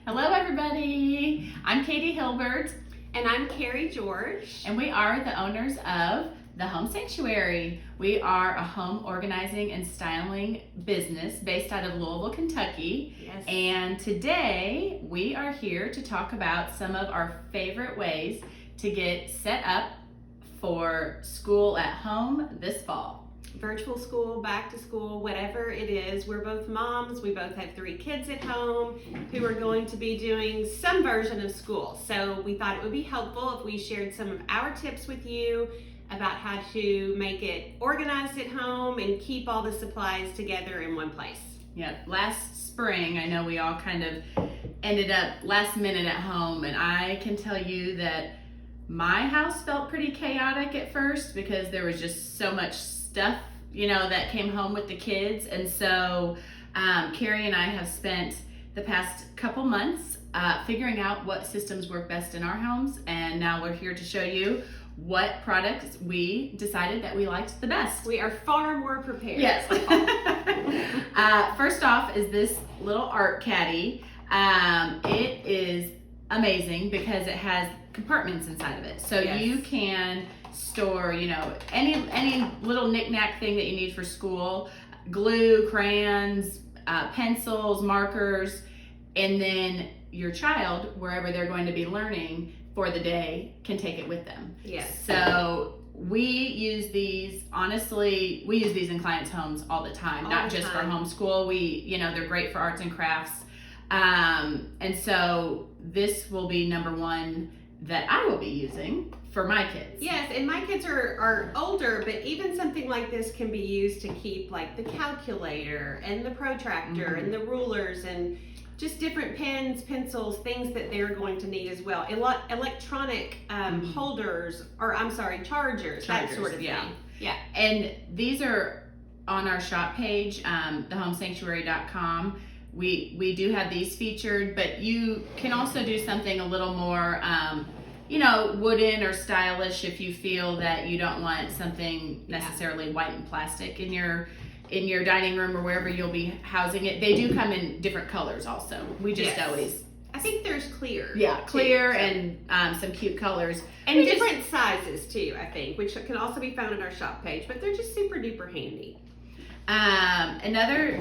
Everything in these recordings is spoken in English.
Hello everybody, I'm Katie Hilbert. And I'm Kari George. And we are the owners of the Home Sanctuary. We are a home organizing and styling business based out of Louisville, Kentucky. Yes. And today we are here to talk about some of our favorite ways to get set up for school at home this fall. Virtual school, back to school, whatever it is. We're both moms. We both have 3 kids at home who are going to be doing some version of school. So we thought it would be helpful if we shared some of our tips with you about how to make it organized at home and keep all the supplies together in one place. Yeah, last spring, I know we all kind of ended up last minute at home, and I can tell you that my house felt pretty chaotic at first because there was just so much stuff, that came home with the kids. And so Kari and I have spent the past couple months figuring out what systems work best in our homes, and now we're here to show you what products we decided that we liked the best. We are far more prepared. Yes. First off is this little art caddy. It is amazing because it has compartments inside of it, so Yes. you can store any little knick-knack thing that you need for school: glue, crayons, pencils, markers, and then your child, wherever they're going to be learning for the day, can take it with them. Yes. So we use these, honestly, we use these in clients' homes all the time, not just for homeschool. They're great for arts and crafts. And so this will be number one that I will be using for my kids. Yes, and my kids are older, but even something like this can be used to keep like the calculator and the protractor and the rulers and just different pens, pencils, things that they're going to need as well. Electronic holders, or chargers, that sort of thing. Yeah. And these are on our shop page, thehomesanctuary.com. We do have these featured, but you can also do something a little more, wooden or stylish if you feel that you don't want something necessarily white and plastic in your dining room or wherever you'll be housing it. They do come in different colors also. We just always... I think there's clear. Yeah, clear too, and some cute colors. And different sizes too, I think, which can also be found on our shop page, but they're just super duper handy. Another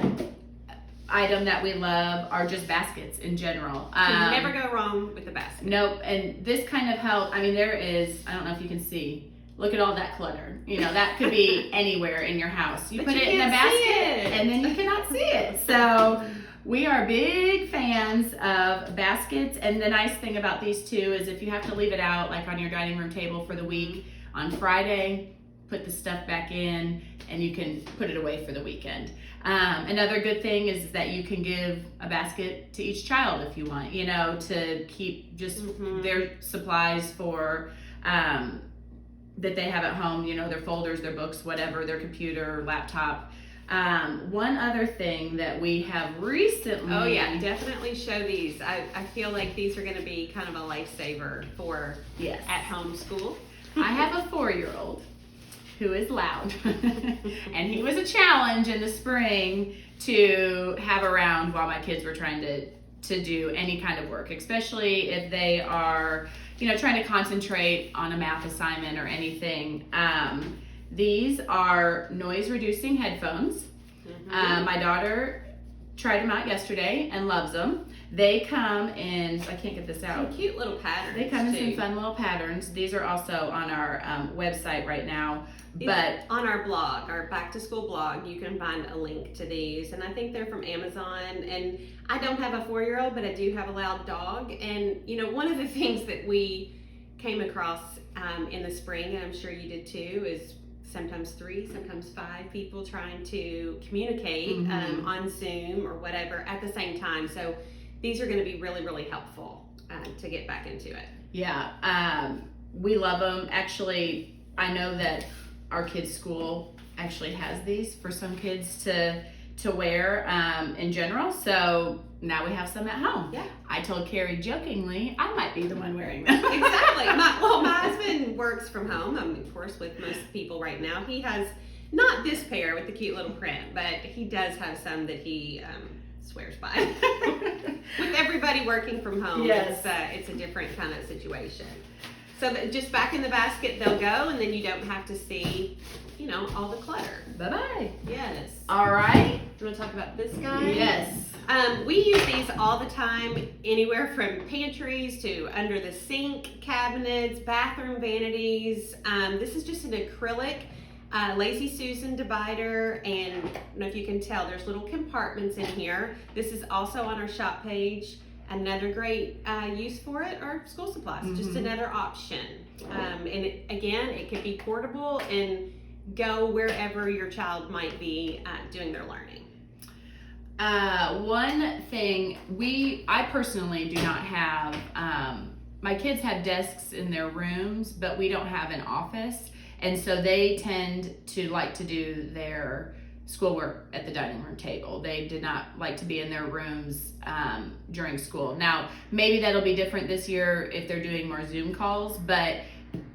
item that we love are just baskets in general. Can never go wrong with a basket. Nope, and this kind of help. I mean, there is, I don't know if you can see, look at all that clutter. That could be anywhere in your house. You put it in a basket and then you cannot see it. So we are big fans of baskets, and the nice thing about these two is if you have to leave it out like on your dining room table for the week, on Friday, put the stuff back in and you can put it away for the weekend. Another good thing is that you can give a basket to each child if you want, to keep just their supplies for that they have at home, their folders, their books, whatever, their computer, laptop. One other thing that we have recently... Oh yeah, definitely show these. I feel like these are going to be kind of a lifesaver for at-home school. I have a 4-year-old who is loud, and he was a challenge in the spring to have around while my kids were trying to do any kind of work, especially if they are trying to concentrate on a math assignment or anything. These are noise reducing headphones. My daughter tried them out yesterday and loves them. They come in, I can't get this out. Some cute little patterns. They come in some fun little patterns. These are also on our website right now. But on our blog, our back to school blog, you can find a link to these. And I think they're from Amazon. And I don't have a 4-year-old, but I do have a loud dog. And one of the things that we came across in the spring, and I'm sure you did too, is sometimes 3, sometimes 5 people trying to communicate on Zoom or whatever at the same time. So these are going to be really, really helpful to get back into it. Yeah, we love them. Actually, I know that our kids' school actually has these for some kids to wear in general. So now we have some at home. Yeah. I told Kari jokingly, I might be the one wearing them. Exactly. My husband works from home. Of course, with most people right now. He has not this pair with the cute little print, but he does have some that he swears by. With everybody everybody working from home, Yes. it's a different kind of situation. So just back in the basket they'll go, and then you don't have to see, all the clutter. Bye-bye. Yes. All right. Do you want to talk about this guy? Yes. We use these all the time, anywhere from pantries to under the sink cabinets, bathroom vanities. This is just an acrylic Lazy Susan divider, and I don't know if you can tell, there's little compartments in here. This is also on our shop page. Another great use for it are school supplies, just another option. And it can be portable and go wherever your child might be doing their learning. One thing, I personally do not have, my kids have desks in their rooms, but we don't have an office. And so they tend to like to do their schoolwork at the dining room table. They did not like to be in their rooms during school. Now, maybe that'll be different this year if they're doing more Zoom calls, but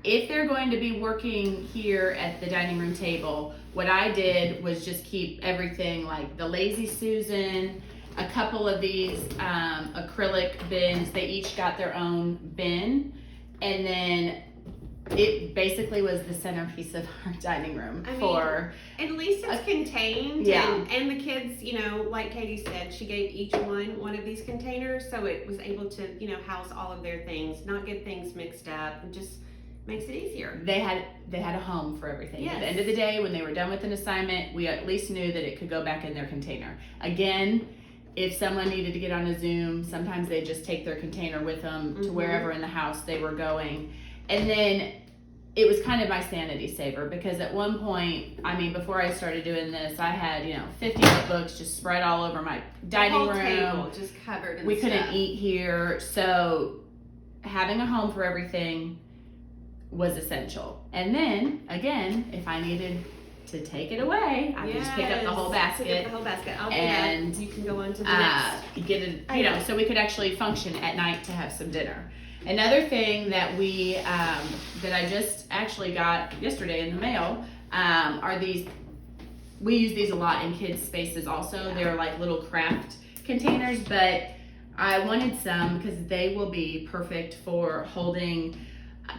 if they're going to be working here at the dining room table, what I did was just keep everything like the Lazy Susan, a couple of these acrylic bins. They each got their own bin, and then it basically was the centerpiece of our dining room. At least it's contained. Yeah. And the kids, like Katie said, she gave each one of these containers, so it was able to, house all of their things, not get things mixed up, and just makes it easier. They had a home for everything. Yes. At the end of the day, when they were done with an assignment, we at least knew that it could go back in their container. Again, if someone needed to get on a Zoom, sometimes they just take their container with them to wherever in the house they were going. And then it was kind of my sanity saver, because at one point, before I started doing this, I had, 50 notebooks just spread all over my dining room. Table just covered in We stuff. couldn't eat here. So having a home for everything was essential. And then, again, if I needed to take it away, I could just pick up the whole basket. Pick up the whole basket. I'll do and that. You can go on to the next. Get it, so we could actually function at night to have some dinner. Another thing that that I just actually got yesterday in the mail are these. We use these a lot in kids' spaces also. Yeah. They're like little craft containers, but I wanted some because they will be perfect for holding.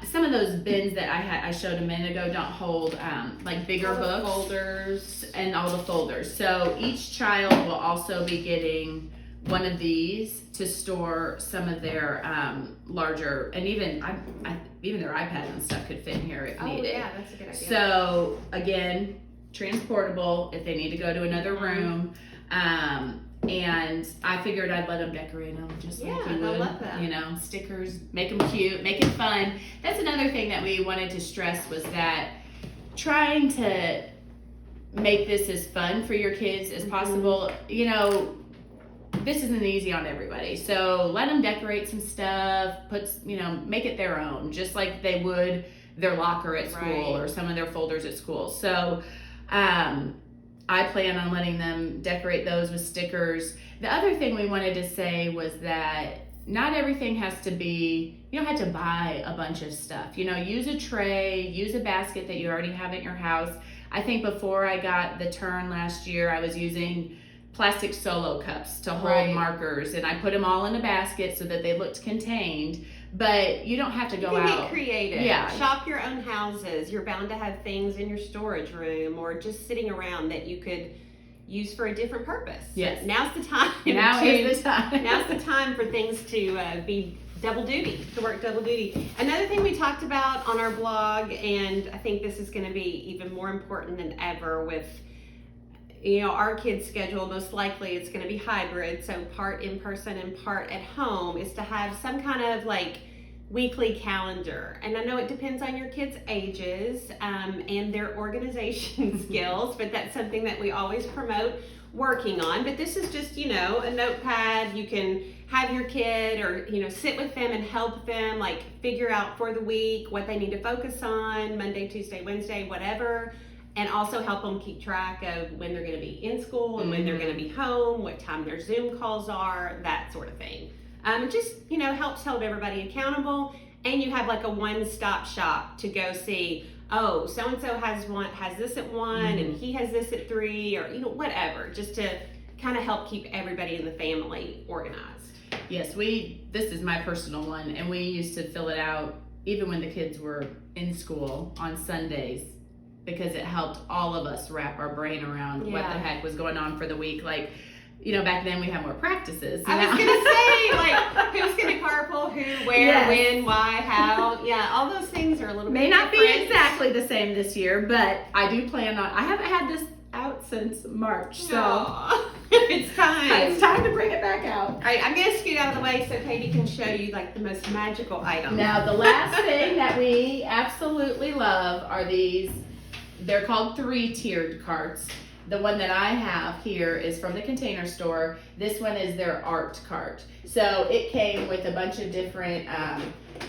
Some of those bins that I showed a minute ago don't hold like bigger books, folders, and all the folders. So each child will also be getting one of these to store some of their larger, and even their iPads and stuff could fit in here if needed. Yeah, that's a good idea. So again, transportable if they need to go to another room. And I figured I'd let them decorate them just like we would. I love that. Stickers, make them cute, make it fun. That's another thing that we wanted to stress, was that trying to make this as fun for your kids as possible. This isn't easy on everybody. So let them decorate some stuff, make it their own, just like they would their locker at school or some of their folders at school. So, I plan on letting them decorate those with stickers. The other thing we wanted to say was that not everything has to be, you don't have to buy a bunch of stuff. Use a tray, use a basket that you already have at your house. I think before I got the turn last year, I was using plastic Solo cups to hold markers, and I put them all in a basket so that they looked contained. But you don't have to go out. Get creative. Yeah. Shop your own houses. You're bound to have things in your storage room or just sitting around that you could use for a different purpose. Yes. Now's the time. Now is the time. Now's the time for things to be double duty, to work double duty. Another thing we talked about on our blog, and I think this is going to be even more important than ever with our kids' schedule, most likely it's going to be hybrid, so part in person and part at home, is to have some kind of weekly calendar. And I know it depends on your kids' ages and their organization skills, but that's something that we always promote working on. But this is just, a notepad. You can have your kid or, sit with them and help them figure out for the week what they need to focus on, Monday, Tuesday, Wednesday, whatever. And also help them keep track of when they're going to be in school and when they're going to be home, what time their Zoom calls are, that sort of thing. It just, helps hold everybody accountable. And you have a one-stop shop to go see, oh, so-and-so has this at 1 and he has this at 3, or, whatever, just to kind of help keep everybody in the family organized. Yes, this is my personal one, and we used to fill it out even when the kids were in school on Sundays, because it helped all of us wrap our brain around what the heck was going on for the week. Like, back then we had more practices. I was gonna say, like, who's gonna carpool, who, where, when, why, how. Yeah, all those things are a little May bit not different. be exactly the same this year, but I do plan on. I haven't had this out since March, so it's time. It's time to bring it back out. All right, I'm gonna scoot out of the way so Katie can show you like the most magical item. Now, the last thing that we absolutely love are these. They're called 3-tiered carts. The one that I have here is from the Container Store. This one is their art cart. So it came with a bunch of different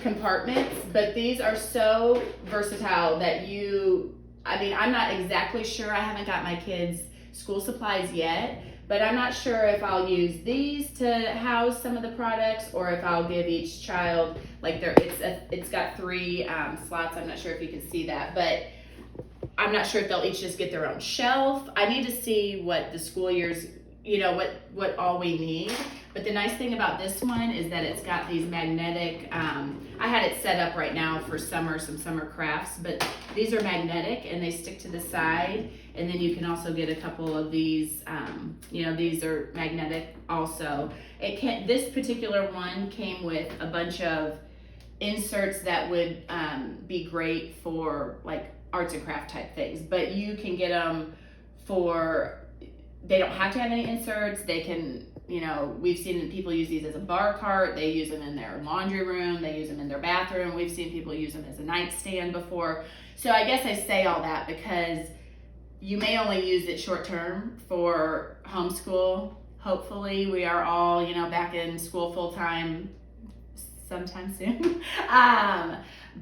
compartments, but these are so versatile that I'm not exactly sure. I haven't got my kids' school supplies yet, but I'm not sure if I'll use these to house some of the products or if I'll give each child, like it's got 3 slots. I'm not sure if you can see that, but I'm not sure if they'll each just get their own shelf. I need to see what the school year's, what all we need. But the nice thing about this one is that it's got these magnetic, I had it set up right now for some summer crafts, but these are magnetic and they stick to the side. And then you can also get a couple of these, these are magnetic also. This particular one came with a bunch of inserts that would be great for like arts and craft type things, but you can get them they don't have to have any inserts. They can, we've seen people use these as a bar cart. They use them in their laundry room. They use them in their bathroom. We've seen people use them as a nightstand before. So I guess I say all that because you may only use it short term for homeschool. Hopefully we are all, back in school full time sometime soon.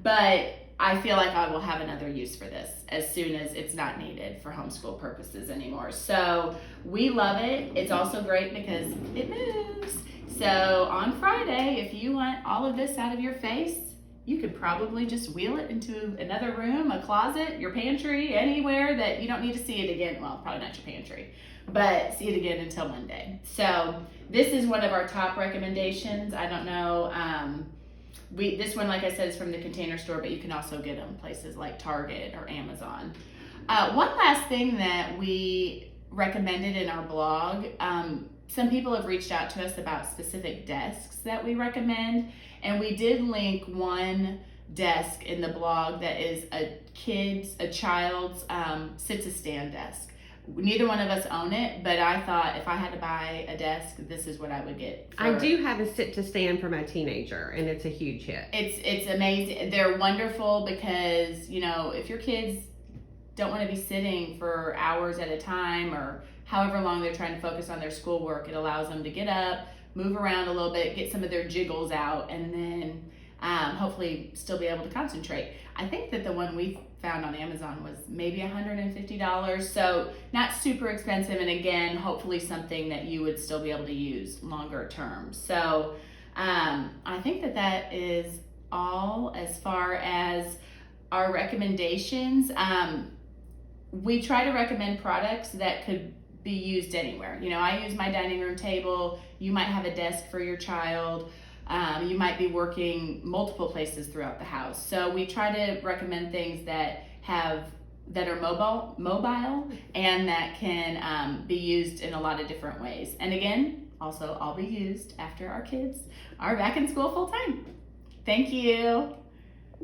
But I feel like I will have another use for this as soon as it's not needed for homeschool purposes anymore. So we love it. It's also great because it moves. So on Friday, if you want all of this out of your face, you could probably just wheel it into another room, a closet, your pantry, anywhere that you don't need to see it again. Well, probably not your pantry, but see it again until Monday. So this is one of our top recommendations. I don't know. This one, like I said, is from the Container Store, but you can also get them places like Target or Amazon. One last thing that we recommended in our blog, some people have reached out to us about specific desks that we recommend, and we did link one desk in the blog that is a child's sit-to-stand desk. Neither one of us own it, but I thought if I had to buy a desk, this is what I would get. I do have a sit-to-stand for my teenager, and it's a huge hit. It's amazing. They're wonderful because, if your kids don't want to be sitting for hours at a time or however long they're trying to focus on their schoolwork, it allows them to get up, move around a little bit, get some of their jiggles out, and then hopefully still be able to concentrate. I think that the one we found on Amazon was maybe $150, so not super expensive, and again, hopefully something that you would still be able to use longer term. So I think that is all as far as our recommendations. We try to recommend products that could be used anywhere. I use my dining room table. You might have a desk for your child. You might be working multiple places throughout the house. So we try to recommend things that are mobile and that can be used in a lot of different ways. And again, also all be used after our kids are back in school full time. Thank you.